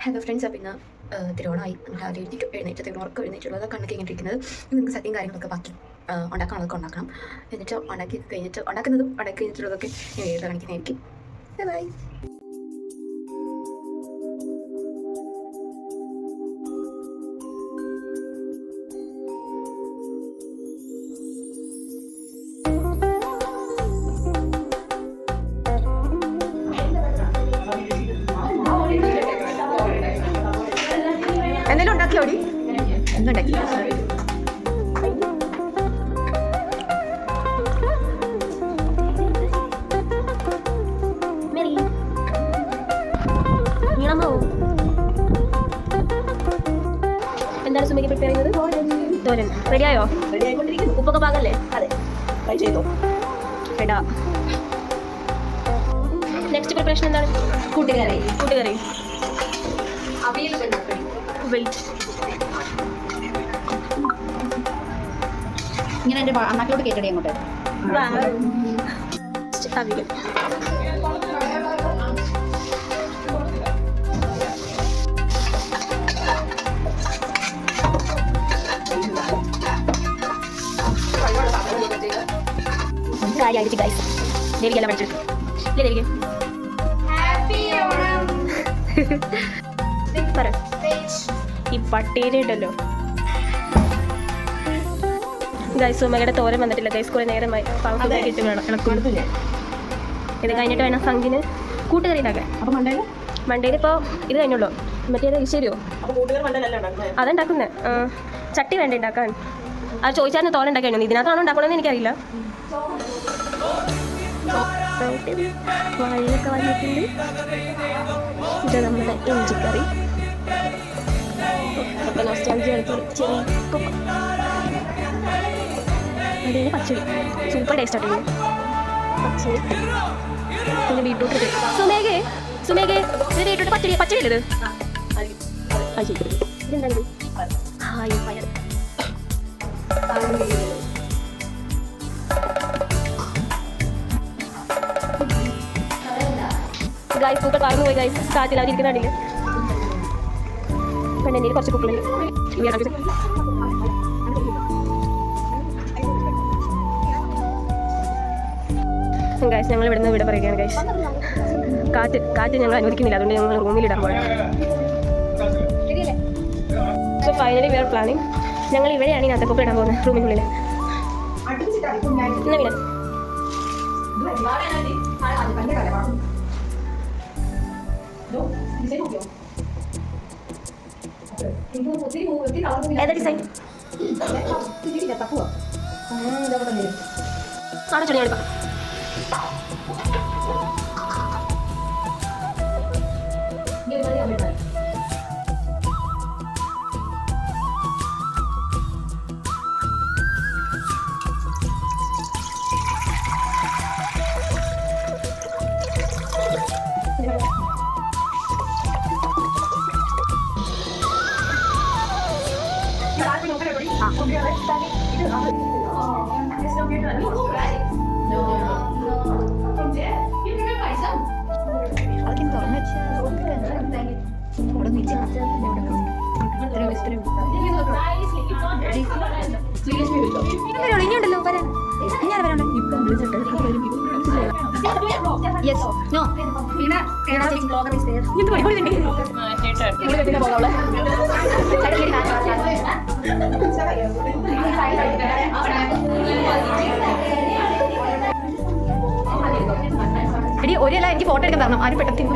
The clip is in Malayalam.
ഹലോ ഫ്രണ്ട്സ്, അപ്പോൾ ഇന്ന് തിരുവോണമായി. നമ്മൾ രാവിലെ എഴുന്നേറ്റ് ഉറക്കം എഴുന്നേറ്റുള്ളത് കണ്ണൊക്കെ കഴിഞ്ഞിട്ടിരിക്കുന്നത്. നിങ്ങൾക്ക് സദ്യയും കാര്യങ്ങളൊക്കെ ബാക്കി ഉണ്ടാക്കാനുള്ളതൊക്കെ ഉണ്ടാക്കണം. എന്നിട്ട് ഉണ്ടാക്കി കഴിഞ്ഞിട്ടുള്ളതൊക്കെ വീഡിയോ കാണിക്കുന്നതായിരിക്കും. ബൈ. എന്തെങ്കിലും ഉണ്ടാക്കിയോ? എന്തുണ്ടാക്കി? എന്താണ് സുമിക്ക് പ്രിപ്പയർ ചെയ്യുന്നത്? തോരൻ റെഡിയായോ? ഉപ്പൊക്കെ പാകല്ലേ? അതെ, ട്രൈ ചെയ്തോ. എടാ, നെക്സ്റ്റ് പ്രിപ്പറേഷൻ എന്താണ്? കൂട്ടുകറി. വെയിറ്റ്, ഇങ്ങനെ എൻ്റെ അണ്ണാക്കിലോട്ട് കേട്ടടി അങ്ങോട്ട്. അവിയൽ. കാര്യമായിട്ട് ഗൈസ് ദേവികയെല്ലാം പഠിച്ചെടുത്തു അല്ലേ ദേവിക? പറ. ഈ പട്ടീനെ ഉണ്ടല്ലോ ഗൈസ്, സുമയുടെ തോരൻ വന്നിട്ടില്ല ഗൈസ്. കുറെ നേരമായി പാവത്തിട്ട് വേണം ഇളക്കും. ഇത് കഴിഞ്ഞിട്ട് വേണം സംഗിന് കൂട്ടുകറി ഉണ്ടാക്കാൻ. മണ്ടയിൽ ഇപ്പോൾ ഇത് കഴിഞ്ഞുള്ളൂ. മറ്റേത് ഇരിശേരിയോ അതുണ്ടാക്കുന്നത്. ചട്ടി വേണ്ട ഉണ്ടാക്കാൻ. അത് ചോദിച്ചാൽ തോരൻ ഉണ്ടാക്കിയാണ്. ഇതിനകത്താണോ ഉണ്ടാക്കണമെന്ന് എനിക്കറിയില്ല. വാഴയൊക്കെ വന്നിട്ടുണ്ട്. ഇത് നമ്മുടെ ഇഞ്ചിക്കറി. അതിന് പച്ചടി സൂപ്പർ ടേസ്റ്റ് ആയിട്ട്. പച്ചടി പിന്നെ ബീട്രൂട്ട്. സുമേഘേ ഇത് ബീട്രൂട്ട് പച്ചടി അല്ലേ? ഇതെന്താ? ഹായ് പയർ. ഗൈസ് പൂക്കൾ പറന്നു പോയി ഗൈസ്. കാറ്റിലാതിരിക്കുന്നുണ്ടെങ്കിൽ പെണ്ണിൻ്റെ കുറച്ച് പൂക്കളുണ്ട്. ഗൈസ് ഞങ്ങൾ ഇവിടുന്ന് ഇവിടെ പറയുകയാണ് ഗൈസ്. കാറ്റ് ഞങ്ങൾ അനുവദിക്കുന്നില്ല, അതുകൊണ്ട് ഞങ്ങൾ റൂമിലിടാൻ പോയത്. So finally we are planning. ഞങ്ങൾ ഇവിടെയാണ് ഈ അത്തപ്പൂക്കൾ ഇടാൻ പോകുന്നത്, റൂമിനുള്ളിൽ. എന്നാ പിന്നെ ഏതാ ഡിസൈൻ? അവിടെ ചെടി എടുക്കാം. ഇനിയുണ്ടല്ലോ വരാൻ. ഇനി വരാൻ. Yes. No. എടി ഒരല്ല എനിക്ക് ഫോട്ടോ എടുക്കാൻ തരണം. ആരും പെട്ടെന്ന്